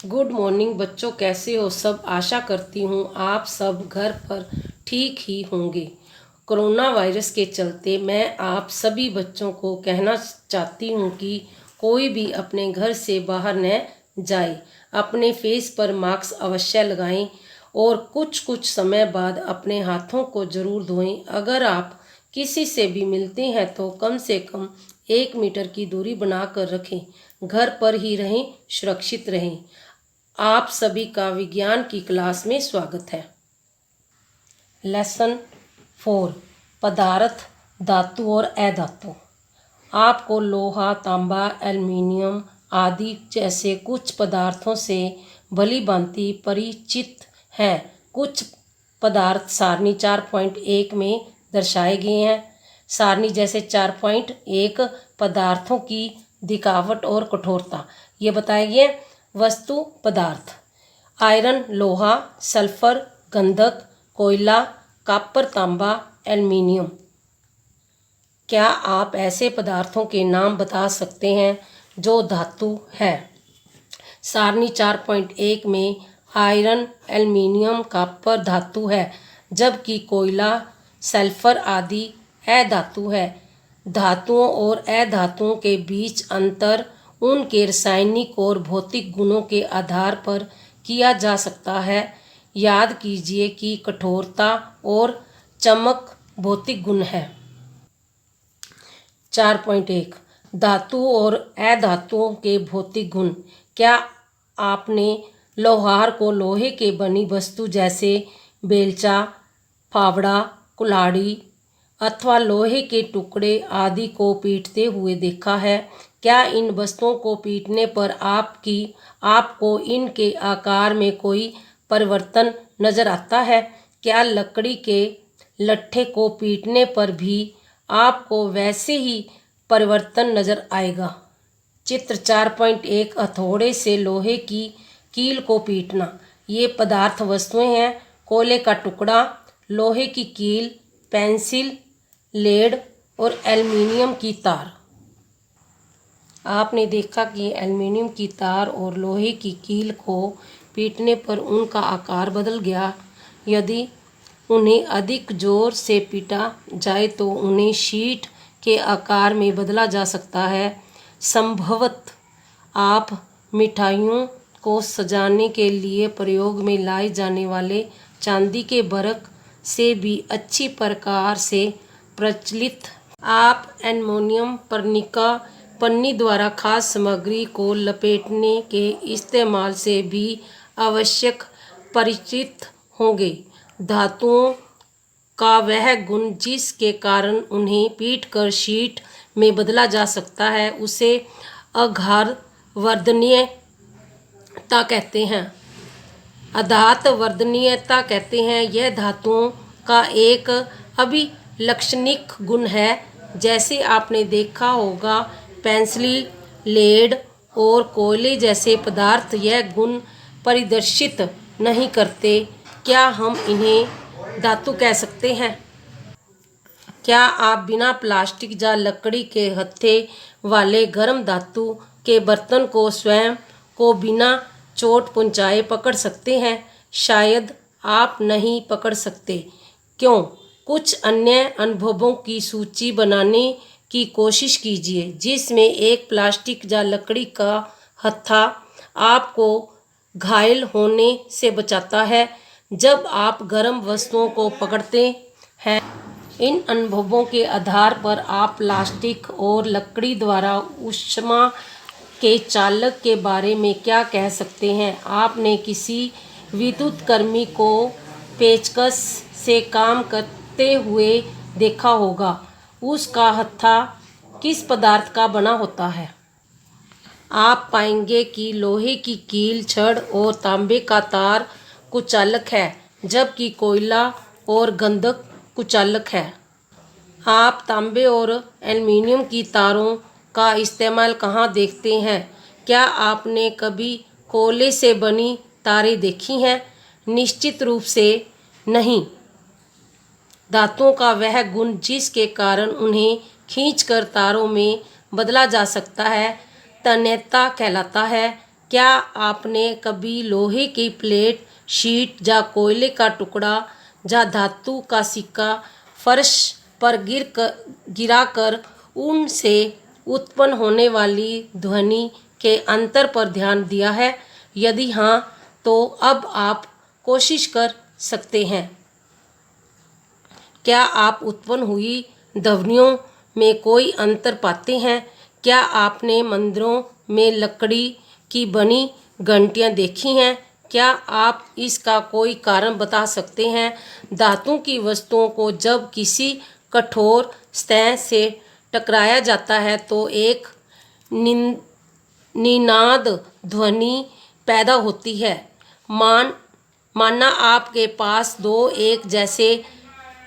Good morning बच्चों, कैसे हो सब। आशा करती हूँ आप सब घर पर ठीक ही होंगे। कोरोना वायरस के चलते मैं आप सभी बच्चों को कहना चाहती हूँ कि कोई भी अपने घर से बाहर न जाए। अपने फेस पर मास्क अवश्य लगाएं और कुछ समय बाद अपने हाथों को ज़रूर धोएं। अगर आप किसी से भी मिलते हैं तो कम से कम 1 मीटर की दूरी बनाकर रखें। घर पर ही रहें, सुरक्षित रहें। आप सभी का विज्ञान की क्लास में स्वागत है। लेसन 4 पदार्थ, धातु और अधातु। आपको लोहा, तांबा, एल्युमिनियम आदि जैसे कुछ पदार्थों से भली भांति परिचित हैं। कुछ पदार्थ सारणी 4.1 में दर्शाए गए हैं। सारणी जैसे 4.1 पदार्थों की दिखावट और कठोरता ये बताए गए। वस्तु पदार्थ आयरन लोहा, सल्फर गंधक, कोयला, कॉपर तांबा, एल्युमिनियम। क्या आप ऐसे पदार्थों के नाम बता सकते हैं जो धातु है? सारणी 4.1 में आयरन, एल्युमिनियम, कॉपर धातु है, जबकि कोयला, सल्फर आदि अधातु है। धातुओं और अधातुओं के बीच अंतर उनके रासायनिक और भौतिक गुणों के आधार पर किया जा सकता है। याद कीजिए कि कठोरता और चमक भौतिक गुण है। 4.1 धातु और अधातुओं के भौतिक गुण। क्या आपने लोहार को लोहे के बनी वस्तु जैसे बेलचा, फावड़ा, कुल्हाड़ी अथवा लोहे के टुकड़े आदि को पीटते हुए देखा है? क्या इन वस्तुओं को पीटने पर आपको इनके आकार में कोई परिवर्तन नजर आता है? क्या लकड़ी के लट्ठे को पीटने पर भी आपको वैसे ही परिवर्तन नजर आएगा? चित्र 4.1 हथौड़े से लोहे की कील को पीटना। ये पदार्थ वस्तुएं हैं। कोयले का टुकड़ा, लोहे की कील, पेंसिल, लेड और एल्युमिनियम की तार। आपने देखा कि एल्युमिनियम की तार और लोहे की कील को पीटने पर उनका आकार बदल गया। यदि उन्हें अधिक जोर से पीटा जाए तो उन्हें शीट के आकार में बदला जा सकता है। संभवतः आप मिठाइयों को सजाने के लिए प्रयोग में लाए जाने वाले चांदी के बरक से भी अच्छी प्रकार से प्रचलित। आप एल्युमिनियम पन्नी द्वारा खाद्य सामग्री को लपेटने के इस्तेमाल से भी आवश्यक परिचित होंगे। धातुओं का वह गुण जिसके कारण उन्हें पीटकर शीट में बदला जा सकता है उसे आघातवर्धनीयता कहते हैं। आघातवर्धनीयता कहते हैं। यह धातुओं का एक अभिलक्षणिक गुण है। जैसे आपने देखा होगा पेंसिल, लेड और कोयले जैसे पदार्थ यह गुण प्रदर्शित नहीं करते। क्या हम इन्हें धातु कह सकते हैं? क्या आप बिना प्लास्टिक या लकड़ी के हत्थे वाले गर्म धातु के बर्तन को स्वयं को बिना चोट पहुँचाए पकड़ सकते हैं? शायद आप नहीं पकड़ सकते। क्यों? कुछ अन्य अनुभवों की सूची बनाने की कोशिश कीजिए जिसमें एक प्लास्टिक या लकड़ी का हत्था आपको घायल होने से बचाता है जब आप गर्म वस्तुओं को पकड़ते हैं। इन अनुभवों के आधार पर आप प्लास्टिक और लकड़ी द्वारा ऊष्मा के चालक के बारे में क्या कह सकते हैं? आपने किसी विद्युत कर्मी को पेचकस से काम करते हुए देखा होगा। उसका हत्था किस पदार्थ का बना होता है? आप पाएंगे कि लोहे की कील, छड़ और तांबे का तार कुचालक है, जबकि कोयला और गंधक कुचालक है। आप तांबे और एल्युमिनियम की तारों का इस्तेमाल कहाँ देखते हैं? क्या आपने कभी कोयले से बनी तारें देखी हैं? निश्चित रूप से नहीं। धातुओं का वह गुण जिसके कारण उन्हें खींचकर तारों में बदला जा सकता है तन्यता कहलाता है। क्या आपने कभी लोहे की प्लेट, शीट या कोयले का टुकड़ा या धातु का सिक्का फर्श पर गिराकर उनसे उत्पन्न होने वाली ध्वनि के अंतर पर ध्यान दिया है? यदि हाँ, तो अब आप कोशिश कर सकते हैं। क्या आप उत्पन्न हुई ध्वनियों में कोई अंतर पाते हैं? क्या आपने मंदिरों में लकड़ी की बनी घंटियाँ देखी हैं? क्या आप इसका कोई कारण बता सकते हैं? धातु की वस्तुओं को जब किसी कठोर सतह से टकराया जाता है तो एक निनाद ध्वनि पैदा होती है। माना आपके पास दो एक जैसे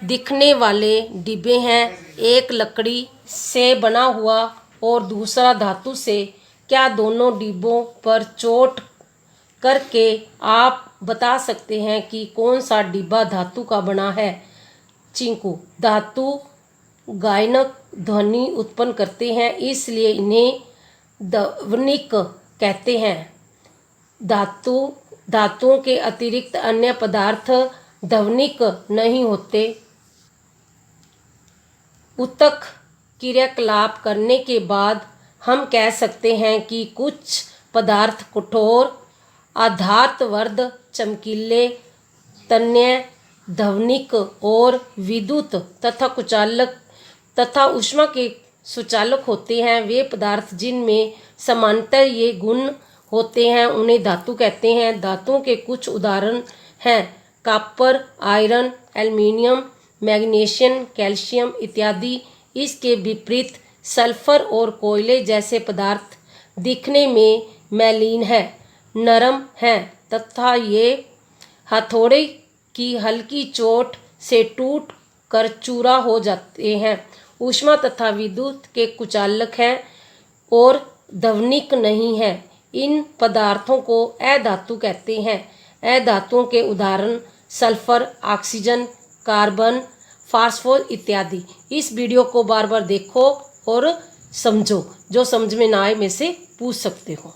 दिखने वाले डिब्बे हैं, एक लकड़ी से बना हुआ और दूसरा धातु से। क्या दोनों डिब्बों पर चोट करके आप बता सकते हैं कि कौन सा डिब्बा धातु का बना है? चिंकू, धातु गायनक ध्वनि उत्पन्न करते हैं, इसलिए इन्हें ध्वनिक कहते हैं। धातुओं के अतिरिक्त अन्य पदार्थ ध्वनिक नहीं होते। ऊतक क्रियाकलाप करने के बाद हम कह सकते हैं कि कुछ पदार्थ कठोर, आघातवर्ध, चमकीले, तन्य, ध्वनिक और विद्युत तथा कुचालक तथा ऊष्मा के सुचालक होते हैं। वे पदार्थ जिनमें समानांतर ये गुण होते हैं उन्हें धातु कहते हैं। धातुओं के कुछ उदाहरण हैं copper, iron, aluminium, magnesium, calcium इत्यादि। इसके विपरीत सल्फर और कोयले जैसे पदार्थ दिखने में मैलीन है, नरम हैं तथा ये हथौड़े की हल्की चोट से टूट कर चूरा हो जाते हैं। ऊष्मा तथा विद्युत के कुचालक हैं और ध्वनिक नहीं है। इन पदार्थों को अधातु कहते हैं। अधातुओं के उदाहरण सल्फर, ऑक्सीजन, कार्बन, फास्फोरस इत्यादि। इस वीडियो को बार बार देखो और समझो। जो समझ में ना आए मेरे से पूछ सकते हो।